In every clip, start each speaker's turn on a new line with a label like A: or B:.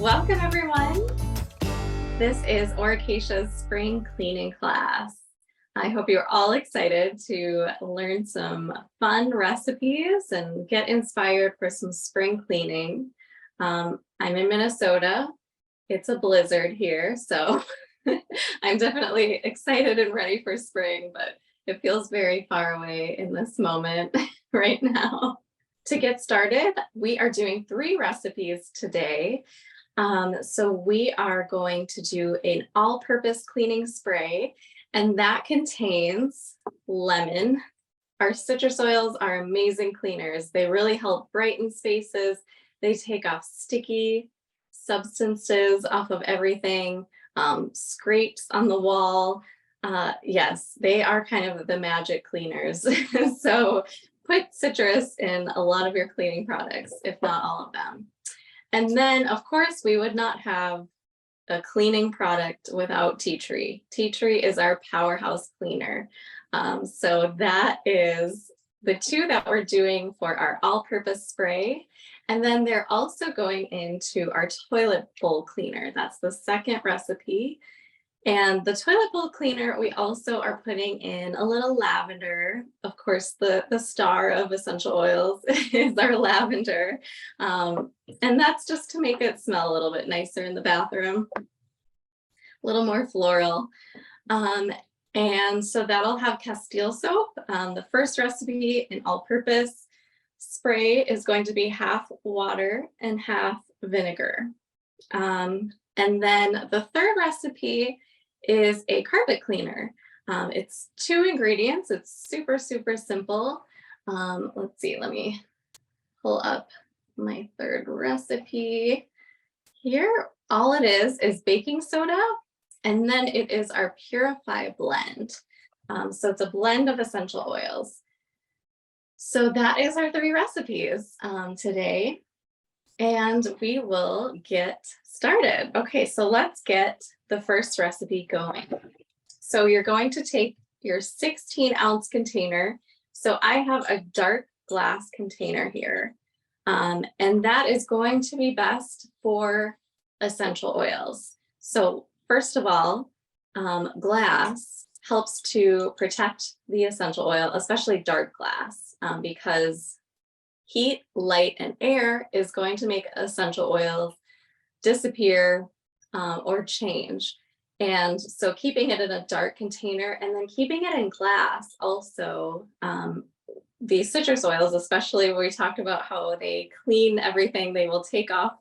A: Welcome everyone. This is Orcacia's spring cleaning class. I hope you're all excited to learn some fun recipes and get inspired for some spring cleaning. I'm in Minnesota. It's a blizzard here, so I'm definitely excited and ready for spring, but it feels very far away in this moment right now. To get started, we are doing 3 recipes today. So we are going to do an all-purpose cleaning spray, and that contains lemon. Our citrus oils are amazing cleaners. They really help brighten spaces. They take off sticky substances off of everything, scrapes on the wall. Yes, they are kind of the magic cleaners. So put citrus in a lot of your cleaning products, if not all of them. And then, of course, we would not have a cleaning product without tea tree. Tea tree is our powerhouse cleaner. So that is the 2 that we're doing for our all-purpose spray. And then they're also going into our toilet bowl cleaner. That's the second recipe. And the toilet bowl cleaner, we also are putting in a little lavender. Of course, the star of essential oils is our lavender. And that's just to make it smell a little bit nicer in the bathroom, a little more floral. And so that'll have Castile soap. The first recipe, an all-purpose spray, is going to be half water and half vinegar. And then the third recipe is a carpet cleaner. It's 2 ingredients. It's super, super simple. Let's see, let me pull up my third recipe here. All it is baking soda, and then it is our Purify blend. So it's a blend of essential oils. So that is our 3 recipes today. And we will get started. Okay, so let's get the first recipe going. So you're going to take your 16-ounce container. So I have a dark glass container here. And that is going to be best for essential oils. So first of all, glass helps to protect the essential oil, especially dark glass, because heat, light, and air is going to make essential oils disappear or change. And so keeping it in a dark container and then keeping it in glass also, these citrus oils, especially where we talked about how they clean everything, they will take off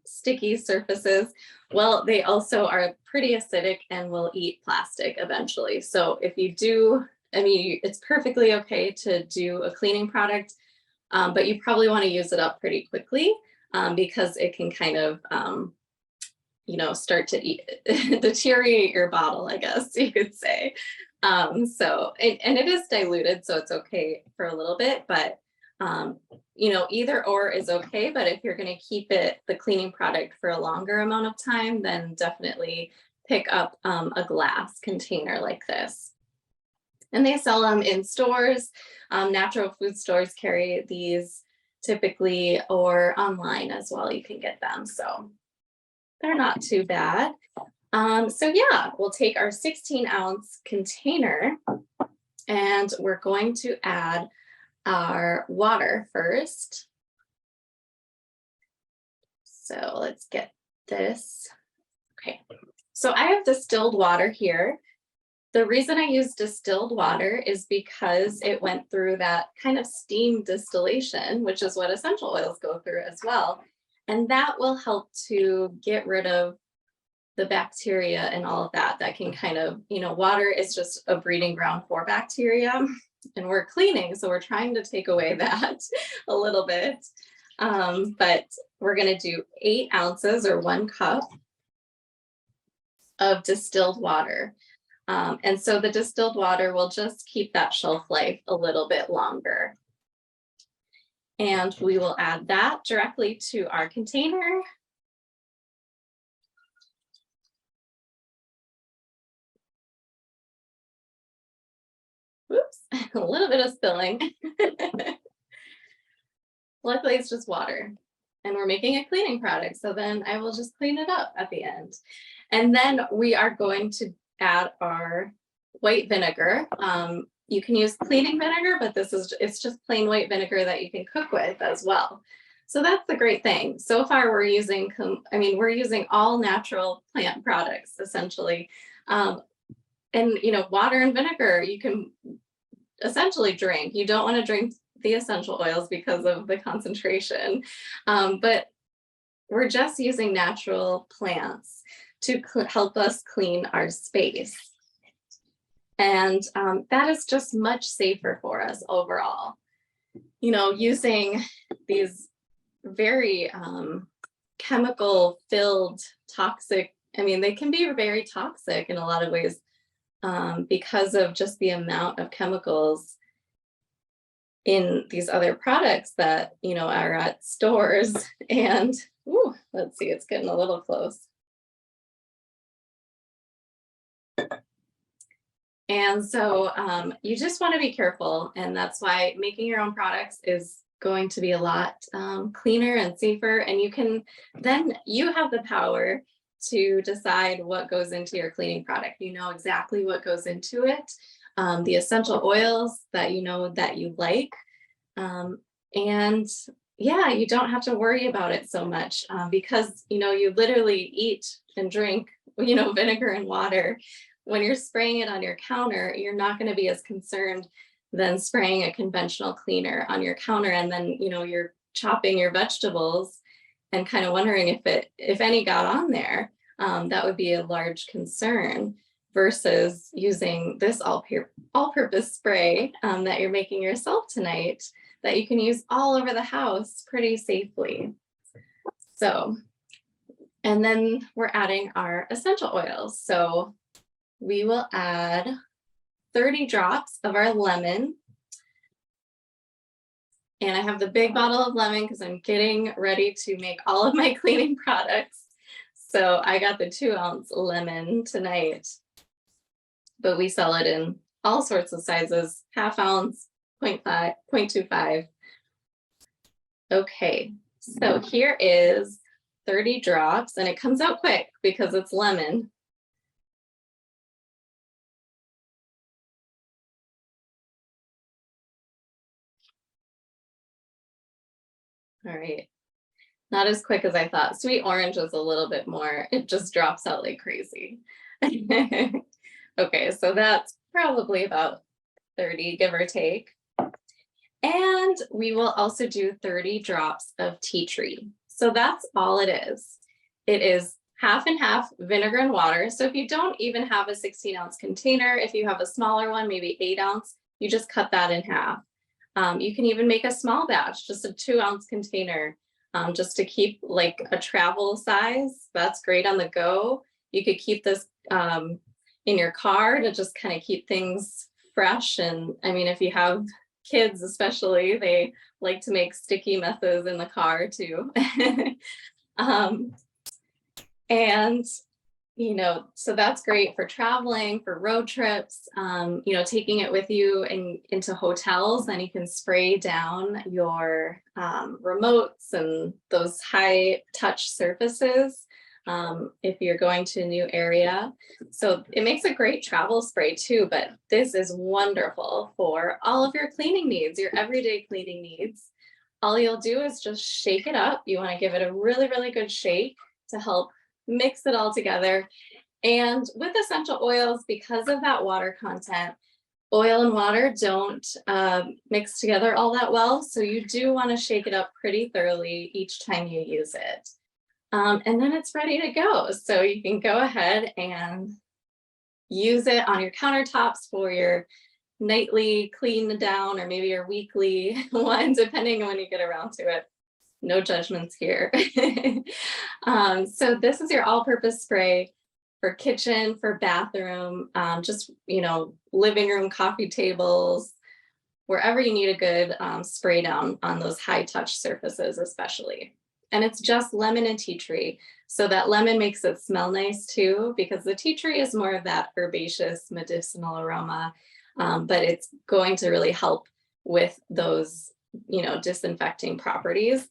A: sticky surfaces. Well, they also are pretty acidic and will eat plastic eventually. So if you do, I mean, it's perfectly okay to do a cleaning product, but you probably want to use it up pretty quickly because it can kind of, start to deteriorate your bottle, I guess you could say. And it is diluted, so it's okay for a little bit, but either or is okay. But if you're going to keep the cleaning product for a longer amount of time, then definitely pick up a glass container like this. And they sell them in stores. Natural food stores carry these typically, or online as well. You can get them. So they're not too bad. So yeah, we'll take our 16-ounce container and we're going to add our water first. So let's get this. Okay, so I have distilled water here. The reason I use distilled water is because it went through that kind of steam distillation, which is what essential oils go through as well. And that will help to get rid of the bacteria and all of that can kind of, water is just a breeding ground for bacteria, and we're cleaning, so we're trying to take away that a little bit. But we're going to do 8 ounces or 1 cup of distilled water. And so the distilled water will just keep that shelf life a little bit longer. And we will add that directly to our container. Whoops, a little bit of spilling. Luckily, it's just water. and we're making a cleaning product. So then I will just clean it up at the end. And then we are going to add our white vinegar. You can use cleaning vinegar, but it's just plain white vinegar that you can cook with as well. So that's the great thing. So far we're using all natural plant products essentially. And water and vinegar you can essentially drink. You don't want to drink the essential oils because of the concentration, but we're just using natural plants to help us clean our space. And that is just much safer for us overall. Using these very chemical filled toxic, they can be very toxic in a lot of ways because of just the amount of chemicals in these other products that are at stores. And let's see, it's getting a little close. And so you just want to be careful, and that's why making your own products is going to be a lot cleaner and safer. And you have the power to decide what goes into your cleaning product. You know exactly what goes into it, the essential oils that that you like. And yeah, you don't have to worry about it so much because you literally eat and drink vinegar and water. When you're spraying it on your counter, you're not going to be as concerned than spraying a conventional cleaner on your counter, and then you're chopping your vegetables and kind of wondering if any got on there. That would be a large concern versus using this all-purpose spray that you're making yourself tonight that you can use all over the house pretty safely. So, and then we're adding our essential oils. So we will add 30 drops of our lemon. And I have the big bottle of lemon because I'm getting ready to make all of my cleaning products. So I got the 2-ounce lemon tonight, but we sell it in all sorts of sizes, 1/2 ounce, 0.5, 0.25. Okay, so here is 30 drops, and it comes out quick because it's lemon. All right, not as quick as I thought. Sweet orange is a little bit more, it just drops out like crazy. Okay, so that's probably about 30, give or take. And we will also do 30 drops of tea tree. So that's all it is. It is 1/2 and 1/2 vinegar and water. So if you don't even have a 16-ounce container, if you have a smaller one, maybe 8-ounce, you just cut that in half. You can even make a small batch, just a 2-ounce container, just to keep like a travel size. That's great on the go. You could keep this in your car to just kind of keep things fresh. And if you have kids especially, they like to make sticky messes in the car too. And so that's great for traveling, for road trips, taking it with you into hotels. Then you can spray down your remotes and those high touch surfaces if you're going to a new area. So it makes a great travel spray too, but this is wonderful for all of your cleaning needs, your everyday cleaning needs. All you'll do is just shake it up. You want to give it a really, really good shake to help mix it all together. And with essential oils, because of that water content, oil and water don't mix together all that well. So you do want to shake it up pretty thoroughly each time you use it. And then it's ready to go. So you can go ahead and use it on your countertops for your nightly clean down, or maybe your weekly one, depending on when you get around to it. No judgments here. So this is your all-purpose spray for kitchen, for bathroom, just, living room, coffee tables, wherever you need a good spray down on those high touch surfaces, especially. And it's just lemon and tea tree. So that lemon makes it smell nice too, because the tea tree is more of that herbaceous medicinal aroma, but it's going to really help with those, disinfecting properties.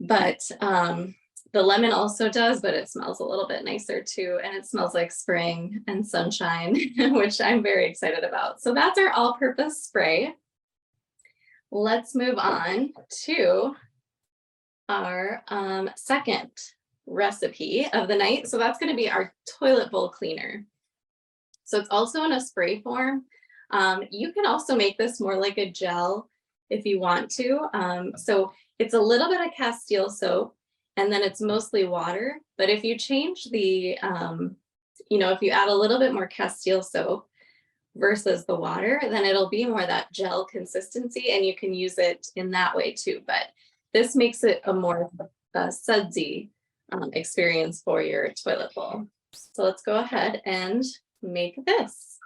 A: But the lemon also does, but it smells a little bit nicer too. And it smells like spring and sunshine, which I'm very excited about. So that's our all-purpose spray. Let's move on to our second recipe of the night. So that's going to be our toilet bowl cleaner. So it's also in a spray form. You can also make this more like a gel if you want to. So it's a little bit of Castile soap, and then it's mostly water. But if you change the, if you add a little bit more Castile soap versus the water, then it'll be more that gel consistency, and you can use it in that way too. But this makes it a more sudsy experience for your toilet bowl. So let's go ahead and make this.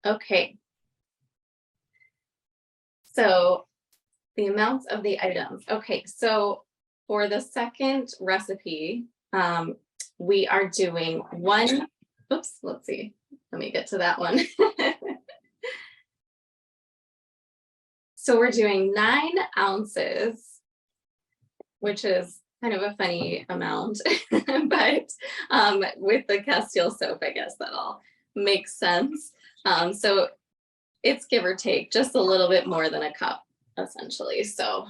A: Okay. So the amounts of the items. Okay, so for the second recipe, we are doing one, oops, let's see. Let me get to that one. So we're doing 9 ounces, which is kind of a funny amount, but with the Castile soap, I guess that all makes sense. So it's give or take just a little bit more than a cup, essentially. So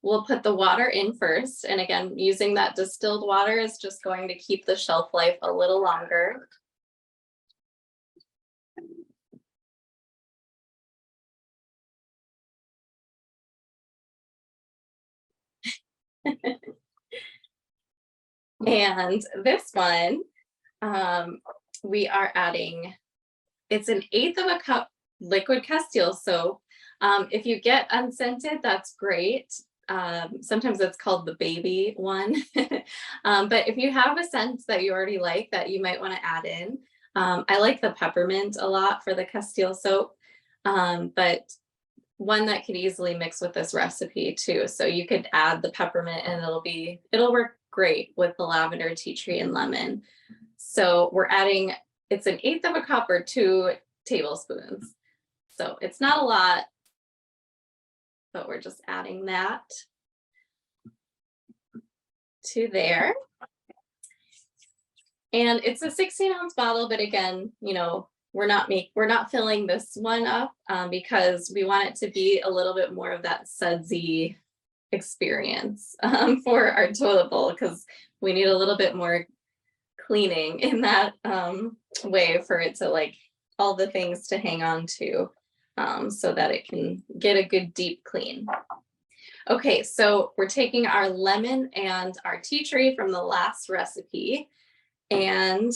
A: we'll put the water in first. And again, using that distilled water is just going to keep the shelf life a little longer. And this one, we are adding, it's 1/8 of a cup liquid Castile soap. If you get unscented, that's great. Sometimes it's called the baby one. But if you have a scent that you already like that you might want to add in, I like the peppermint a lot for the Castile soap, but one that could easily mix with this recipe too. So you could add the peppermint and it'll work great with the lavender, tea tree, and lemon. So we're adding, it's 1/8 of a cup or 2 tablespoons. So it's not a lot, but we're just adding that to there. And it's a 16-ounce bottle, but again, we're not filling this one up because we want it to be a little bit more of that sudsy experience for our toilet bowl, because we need a little bit more cleaning in that way for it to like all the things to hang on to so that it can get a good deep clean. Okay, so we're taking our lemon and our tea tree from the last recipe, and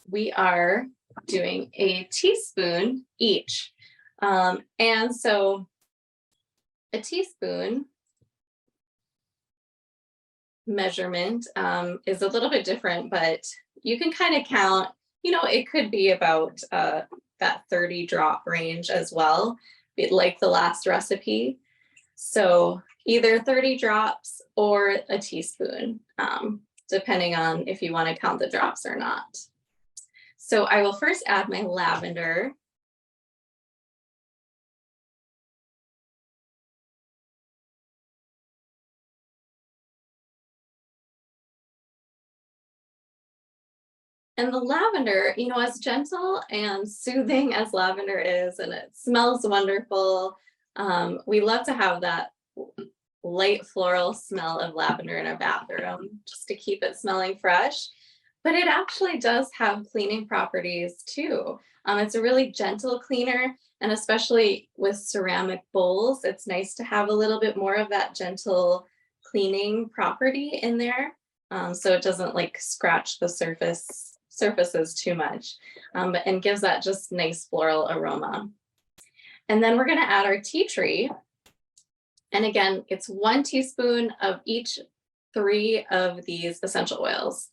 A: we are doing a teaspoon each. And so a teaspoon measurement is a little bit different, but you can kind of count, it could be about that 30 drop range as well, like the last recipe. So either 30 drops or a teaspoon, depending on if you want to count the drops or not. So I will first add my lavender. And the lavender, as gentle and soothing as lavender is, and it smells wonderful, we love to have that light floral smell of lavender in our bathroom just to keep it smelling fresh. But it actually does have cleaning properties too. It's a really gentle cleaner, and especially with ceramic bowls, it's nice to have a little bit more of that gentle cleaning property in there, so it doesn't like scratch the surfaces too much, and gives that just nice floral aroma. And then we're going to add our tea tree. And again, it's 1 teaspoon of each 3 of these essential oils.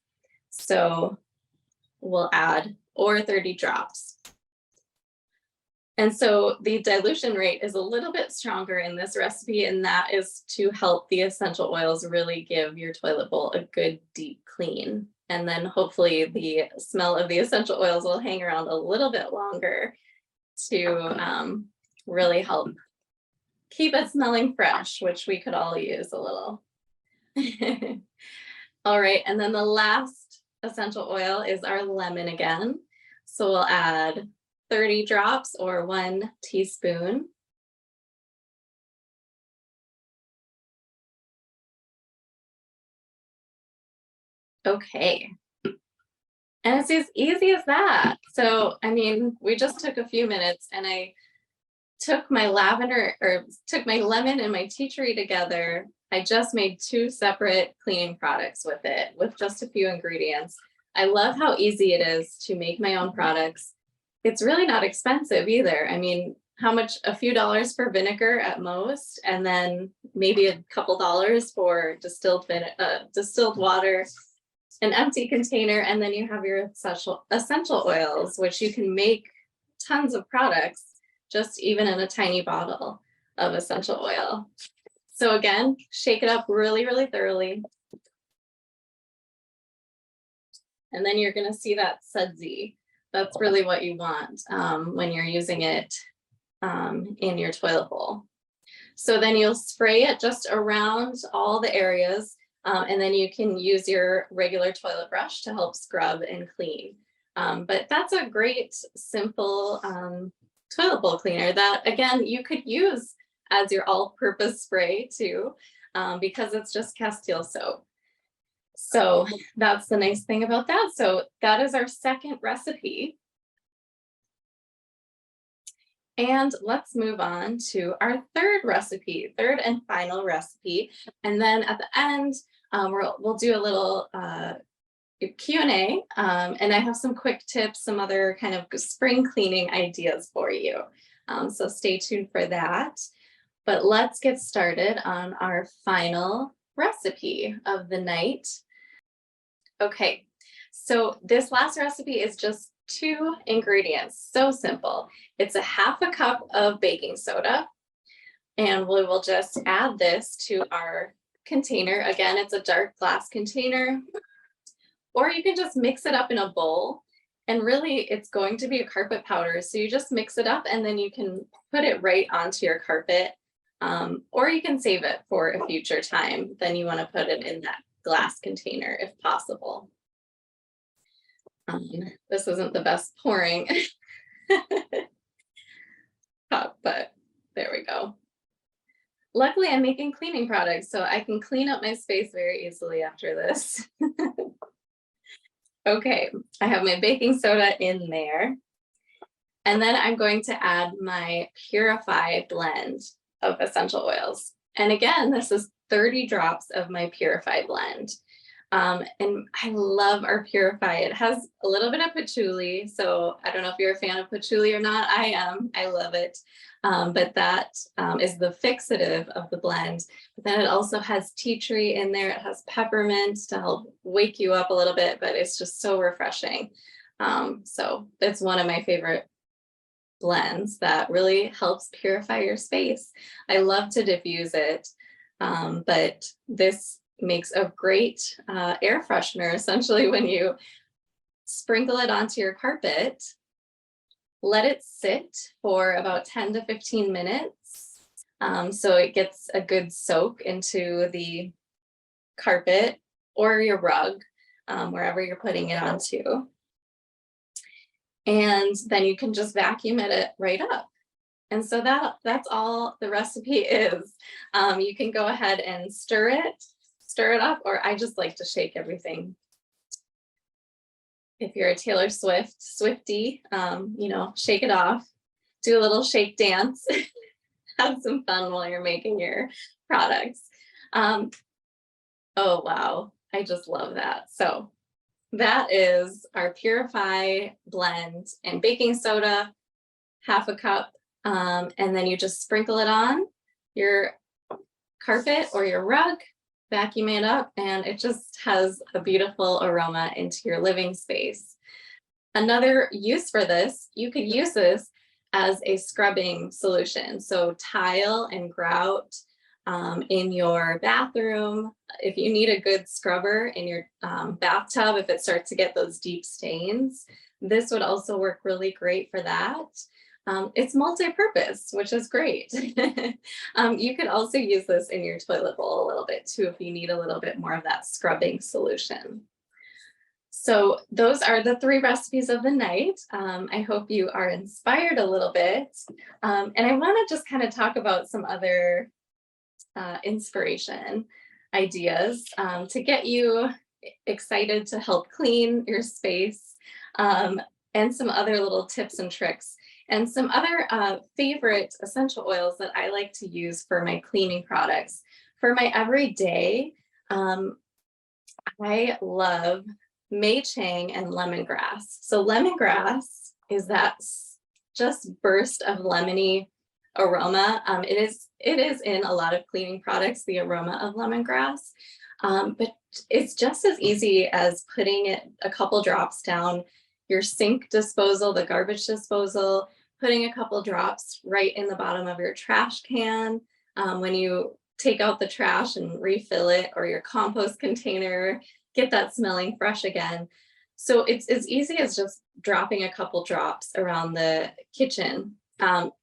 A: So we'll add, or 30 drops. And so the dilution rate is a little bit stronger in this recipe, and that is to help the essential oils really give your toilet bowl a good deep clean. And then hopefully the smell of the essential oils will hang around a little bit longer to really help keep it smelling fresh, which we could all use a little. All right, and then the last essential oil is our lemon again. So we'll add 30 drops or 1 teaspoon. Okay. And it's as easy as that. So, I mean, we just took a few minutes and I took my lemon and my tea tree together. I just made 2 separate cleaning products with it, with just a few ingredients. I love how easy it is to make my own products. It's really not expensive either. I mean, how much? A few dollars for vinegar at most, and then maybe a couple dollars for distilled water, an empty container, and then you have your essential oils, which you can make tons of products just even in a tiny bottle of essential oil. So again, shake it up really, really thoroughly. And then you're gonna see that sudsy. That's really what you want when you're using it in your toilet bowl. So then you'll spray it just around all the areas, and then you can use your regular toilet brush to help scrub and clean. But that's a great, simple toilet bowl cleaner that, again, you could use as your all-purpose spray too, because it's just Castile soap. So that's the nice thing about that. So that is our second recipe. And let's move on to our third and final recipe. And then at the end, we'll do a little Q&A, and I have some quick tips, some other kind of spring cleaning ideas for you. So stay tuned for that. But let's get started on our final recipe of the night. Okay, so this last recipe is just 2 ingredients, so simple. It's a half a cup of baking soda, and we will just add this to our container. Again, it's a dark glass container, or you can just mix it up in a bowl, and really it's going to be a carpet powder. So you just mix it up and then you can put it right onto your carpet, or you can save it for a future time. Then you want to put it in that glass container if possible. This isn't the best pouring cup, but there we go. Luckily, I'm making cleaning products, so I can clean up my space very easily after this. Okay, I have my baking soda in there. And then I'm going to add my Purify blend of essential oils. And again, this is 30 drops of my Purify blend. And I love our Purify. It has a little bit of patchouli. So I don't know if you're a fan of patchouli or not. I am. I love it. But that is the fixative of the blend. But then it also has tea tree in there. It has peppermint to help wake you up a little bit, but it's just so refreshing. So it's one of my favorite blends that really helps purify your space. I love to diffuse it, but this makes a great air freshener. Essentially, when you sprinkle it onto your carpet, let it sit for about 10 to 15 minutes. So it gets a good soak into the carpet or your rug, wherever you're putting it onto. And then you can just vacuum it right up. And so that's all the recipe is. You can go ahead and stir it up, or I just like to shake everything. If you're a Taylor Swiftie, shake it off, do a little shake dance, have some fun while you're making your products. Oh, wow. I just love that. So that is our Purify blend and baking soda, half a cup. And then you just sprinkle it on your carpet or your rug, vacuum it up, and it just has a beautiful aroma into your living space. Another use for this, you could use this as a scrubbing solution. So tile and grout in your bathroom. If you need a good scrubber in your bathtub, if it starts to get those deep stains, this would also work really great for that. It's multi-purpose, which is great. You could also use this in your toilet bowl a little bit too if you need a little bit more of that scrubbing solution. So those are the 3 recipes of the night. I hope you are inspired a little bit. And I want to just kind of talk about some other inspiration ideas to get you excited to help clean your space, and some other little tips and tricks, and some other favorite essential oils that I like to use for my cleaning products. For my everyday, I love Mei Chang and lemongrass. So lemongrass is that just burst of lemony aroma. It is in a lot of cleaning products, the aroma of lemongrass, but it's just as easy as putting it a couple drops down your sink disposal, the garbage disposal, putting a couple drops right in the bottom of your trash can when you take out the trash and refill it, or your compost container, get that smelling fresh again. So it's as easy as just dropping a couple drops around the kitchen.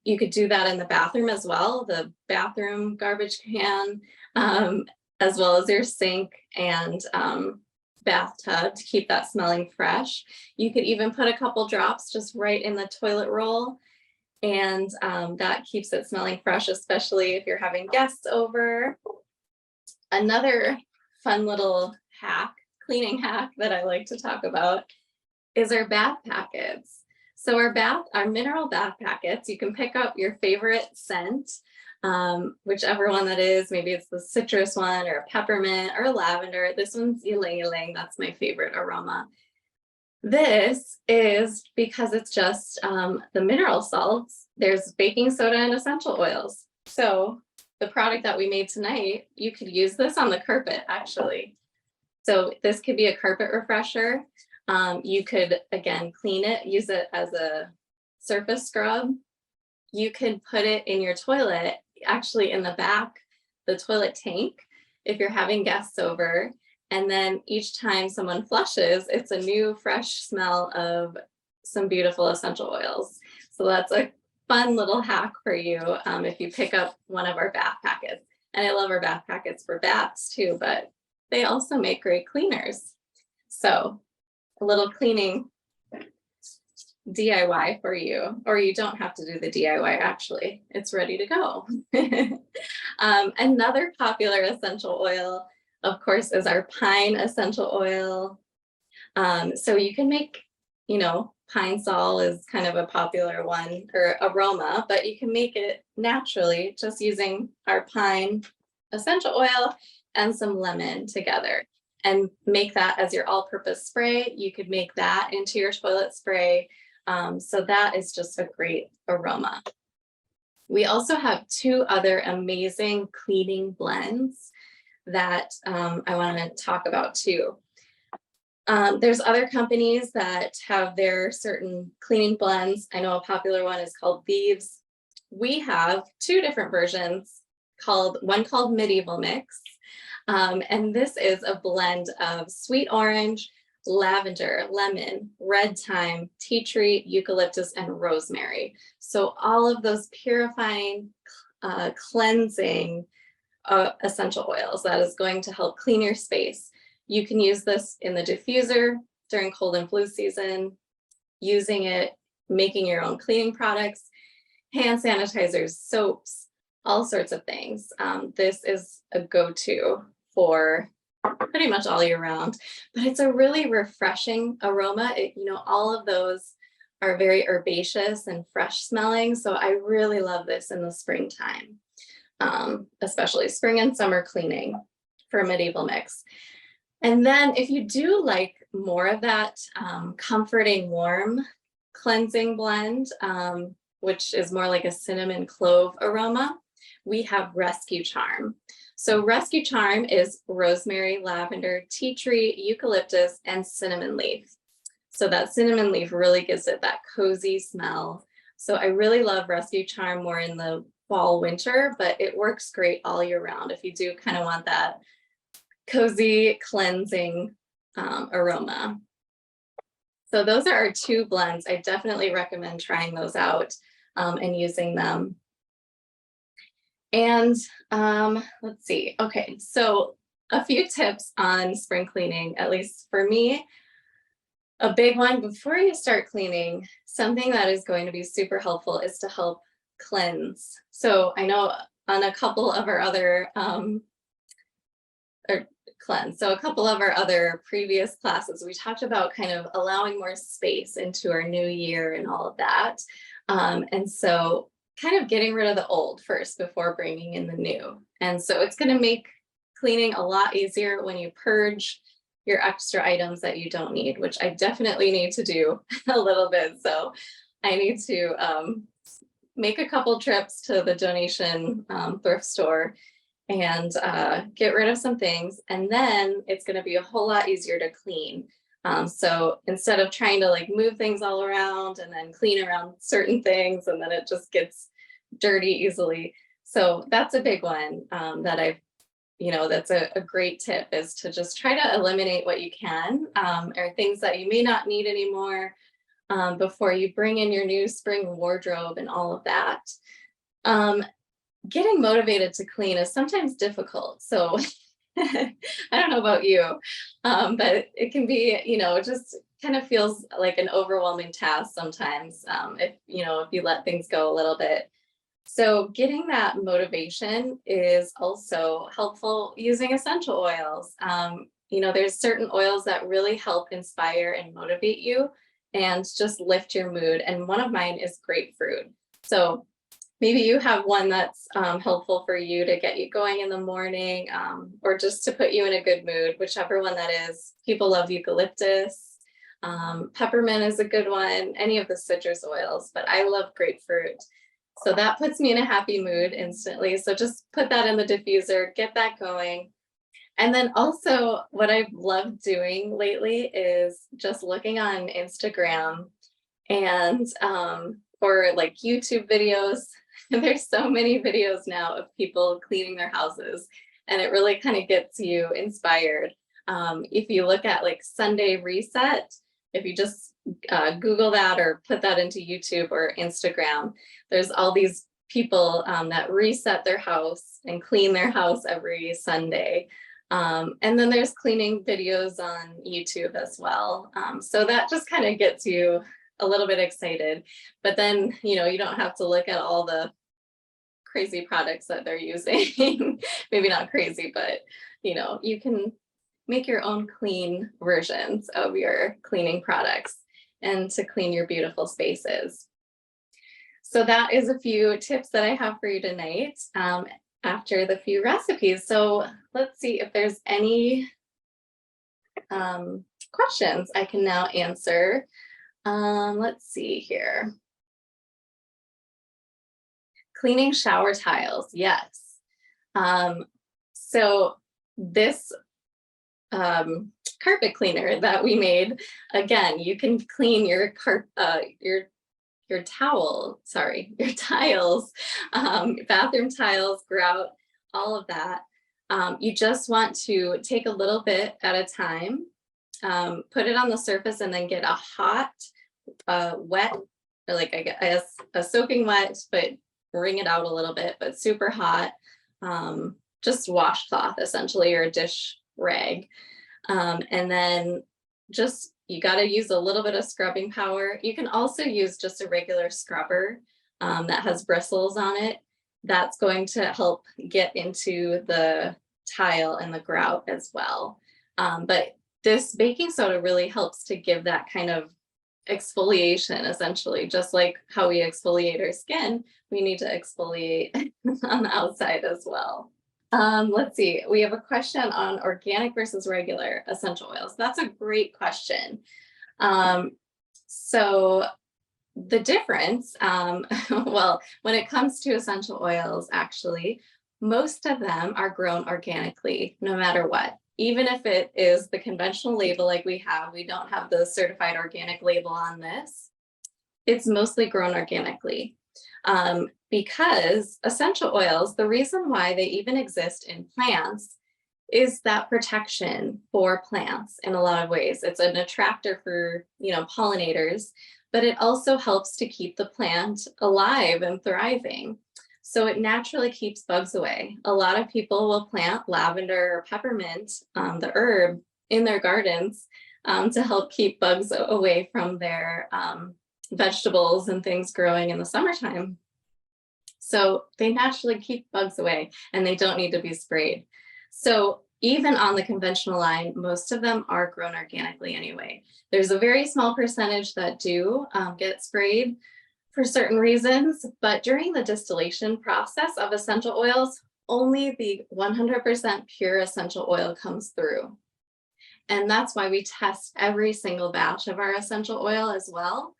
A: You could do that in the bathroom as well, the bathroom garbage can, as well as your sink and bathtub to keep that smelling fresh. You could even put a couple drops just right in the toilet roll, and that keeps it smelling fresh, especially if you're having guests over. Another fun little hack, cleaning hack that I like to talk about is our bath packets. So our mineral bath packets, you can pick up your favorite scent, whichever one that is. Maybe it's the citrus one or a peppermint or a lavender. This one's ylang ylang. That's my favorite aroma. This is because it's just the mineral salts. There's baking soda and essential oils. So the product that we made tonight, you could use this on the carpet actually. So this could be a carpet refresher. You could, again, clean it, use it as a surface scrub. You could put it in your toilet, actually in the back, the toilet tank, if you're having guests over. And then each time someone flushes, it's a new fresh smell of some beautiful essential oils. So that's a fun little hack for you if you pick up one of our bath packets. And I love our bath packets for baths too, but they also make great cleaners. So a little cleaning DIY for you, or you don't have to do the DIY actually, it's ready to go. Another popular essential oil, of course, is our pine essential oil. So you can make, pine sol is kind of a popular one, or aroma, but you can make it naturally just using our pine essential oil and some lemon together, and make that as your all-purpose spray. You could make that into your toilet spray. So that is just a great aroma. We also have 2 other amazing cleaning blends that I want to talk about too. There's other companies that have their certain cleaning blends. I know a popular one is called Thieves. We have 2 different versions, one called Medieval Mix. And this is a blend of sweet orange, lavender, lemon, red thyme, tea tree, eucalyptus, and rosemary. So all of those purifying, cleansing essential oils that is going to help clean your space. You can use this in the diffuser during cold and flu season, using it, making your own cleaning products, hand sanitizers, soaps, all sorts of things. This is a go-to for pretty much all year round, but it's a really refreshing aroma. All of those are very herbaceous and fresh smelling. So I really love this in the springtime, especially spring and summer cleaning for Medieval Mix. And then if you do like more of that comforting, warm cleansing blend, which is more like a cinnamon clove aroma, we have Rescue Charm. So Rescue Charm is rosemary, lavender, tea tree, eucalyptus, and cinnamon leaf. So that cinnamon leaf really gives it that cozy smell. So I really love Rescue Charm more in the fall, winter, but it works great all year round if you do kind of want that cozy cleansing aroma. So those are our 2 blends. I definitely recommend trying those out. and using them. And let's see. Okay, so a few tips on spring cleaning, at least for me. A big one before you start cleaning, something that is going to be super helpful is to help cleanse. So I know on a couple of our other So a couple of our other previous classes, we talked about kind of allowing more space into our new year and all of that. And so kind of getting rid of the old first before bringing in the new. And so it's going to make cleaning a lot easier when you purge your extra items that you don't need, which I definitely need to do a little bit. So I need to make a couple trips to the donation thrift store and get rid of some things. And then it's going to be a whole lot easier to clean. So instead of trying to like move things all around and then clean around certain things, and then it just gets dirty easily. So that's a big one that's a great tip, is to just try to eliminate what you can, or things that you may not need anymore, before you bring in your new spring wardrobe and all of that. Getting motivated to clean is sometimes difficult. So I don't know about you, but it can be, it just kind of feels like an overwhelming task sometimes, if you let things go a little bit. So getting that motivation is also helpful using essential oils. There's certain oils that really help inspire and motivate you and just lift your mood. And one of mine is grapefruit. So maybe you have one that's helpful for you to get you going in the morning, or just to put you in a good mood, whichever one that is. People love eucalyptus. Peppermint is a good one, any of the citrus oils, but I love grapefruit. So that puts me in a happy mood instantly. So just put that in the diffuser, get that going. And then also what I've loved doing lately is just looking on Instagram and or like YouTube videos. There's so many videos now of people cleaning their houses, and it really kind of gets you inspired. If you look at like Sunday Reset, if you just Google that or put that into YouTube or Instagram, there's all these people that reset their house and clean their house every Sunday. And then there's cleaning videos on YouTube as well. So that just kind of gets you a little bit excited, but then, you don't have to look at all the crazy products that they're using. Maybe not crazy, but, you can make your own clean versions of your cleaning products and to clean your beautiful spaces. So that is a few tips that I have for you tonight, after the few recipes. So let's see if there's any questions I can now answer. Let's see here. Cleaning shower tiles, yes. So this carpet cleaner that we made, again, you can clean your tiles, bathroom tiles, grout, all of that. You just want to take a little bit at a time, put it on the surface, and then get a hot, wet, or like I guess a soaking wet, but wring it out a little bit, but super hot, just washcloth essentially, or a dish rag. And then you got to use a little bit of scrubbing power. You can also use just a regular scrubber that has bristles on it. That's going to help get into the tile and the grout as well. But this baking soda really helps to give that kind of exfoliation, essentially, just like how we exfoliate our skin, we need to exfoliate on the outside as well. Let's see, we have a question on organic versus regular essential oils. That's a great question. So the difference, well, when it comes to essential oils, actually, most of them are grown organically, no matter what. Even if it is the conventional label like we don't have the certified organic label on this. It's mostly grown organically. Because essential oils, the reason why they even exist in plants is that protection for plants in a lot of ways. It's an attractor for, pollinators, but it also helps to keep the plant alive and thriving. So it naturally keeps bugs away. A lot of people will plant lavender or peppermint, the herb, in their gardens to help keep bugs away from their vegetables and things growing in the summertime. So they naturally keep bugs away and they don't need to be sprayed. So even on the conventional line, most of them are grown organically anyway. There's a very small percentage that do get sprayed for certain reasons, but during the distillation process of essential oils, only the 100% pure essential oil comes through. And that's why we test every single batch of our essential oil as well.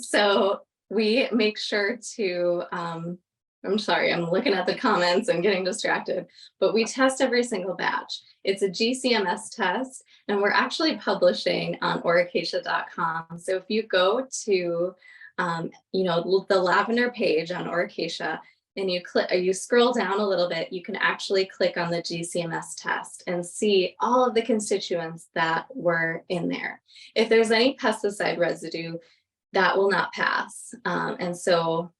A: So we make sure to, I'm sorry, I'm looking at the comments and getting distracted, but we test every single batch. It's a GCMS test, and we're actually publishing on oracacia.com. So if you go to, the lavender page on Oracacia, and you scroll down a little bit, you can actually click on the GCMS test and see all of the constituents that were in there. If there's any pesticide residue, that will not pass. And so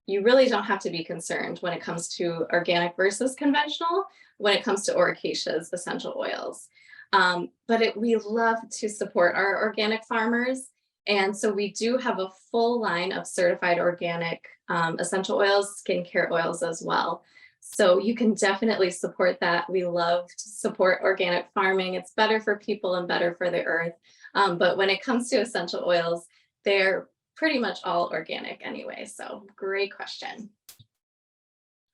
A: you really don't have to be concerned when it comes to organic versus conventional, when it comes to Oracacia's essential oils. But we love to support our organic farmers. And so we do have a full line of certified organic essential oils, skincare oils as well. So you can definitely support that. We love to support organic farming. It's better for people and better for the earth. But when it comes to essential oils, they're pretty much all organic anyway. So great question.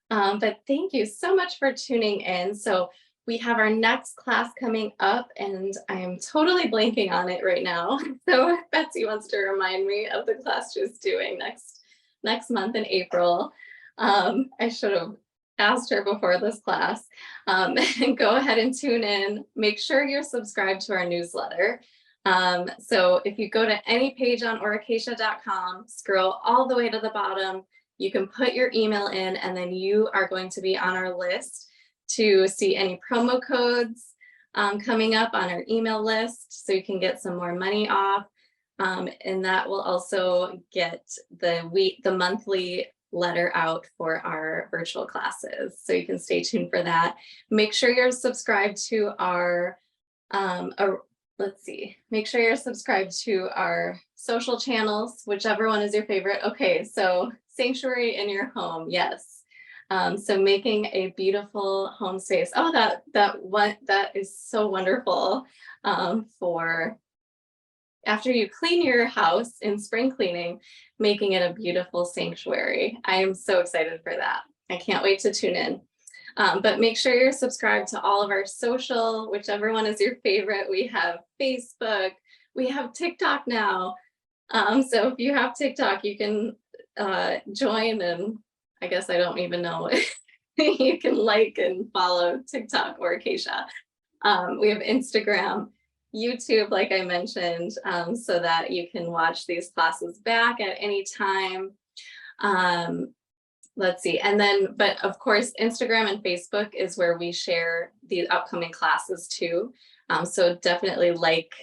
A: But thank you so much for tuning in. So we have our next class coming up, and I am totally blanking on it right now. So if Betsy wants to remind me of the class she's doing next month in April. I should have asked her before this class. And go ahead and tune in. Make sure you're subscribed to our newsletter. So if you go to any page on oracacia.com, scroll all the way to the bottom, you can put your email in, and then you are going to be on our list to see any promo codes coming up on our email list, so you can get some more money off. And that will also get the monthly letter out for our virtual classes. So you can stay tuned for that. Make sure you're subscribed to our, make sure you're subscribed to our social channels, whichever one is your favorite. Okay, so sanctuary in your home, yes. So making a beautiful home space. Oh, that is so wonderful for after you clean your house in spring cleaning, making it a beautiful sanctuary. I am so excited for that. I can't wait to tune in. But make sure you're subscribed to all of our social, whichever one is your favorite. We have Facebook, we have TikTok now. So if you have TikTok, you can join, and I guess I don't even know. You can like and follow TikTok or Acacia. We have Instagram, YouTube, like I mentioned, so that you can watch these classes back at any time. Let's see. And then, but of course, Instagram and Facebook is where we share the upcoming classes too. So definitely like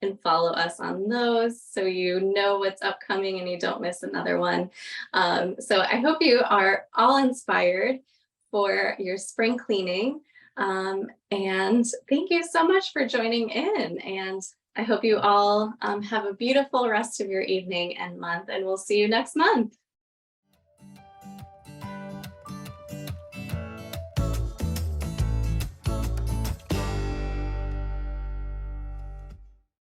A: and follow us on those, so you know what's upcoming and you don't miss another one. So I hope you are all inspired for your spring cleaning. And thank you so much for joining in. And I hope you all have a beautiful rest of your evening and month, and we'll see you next month.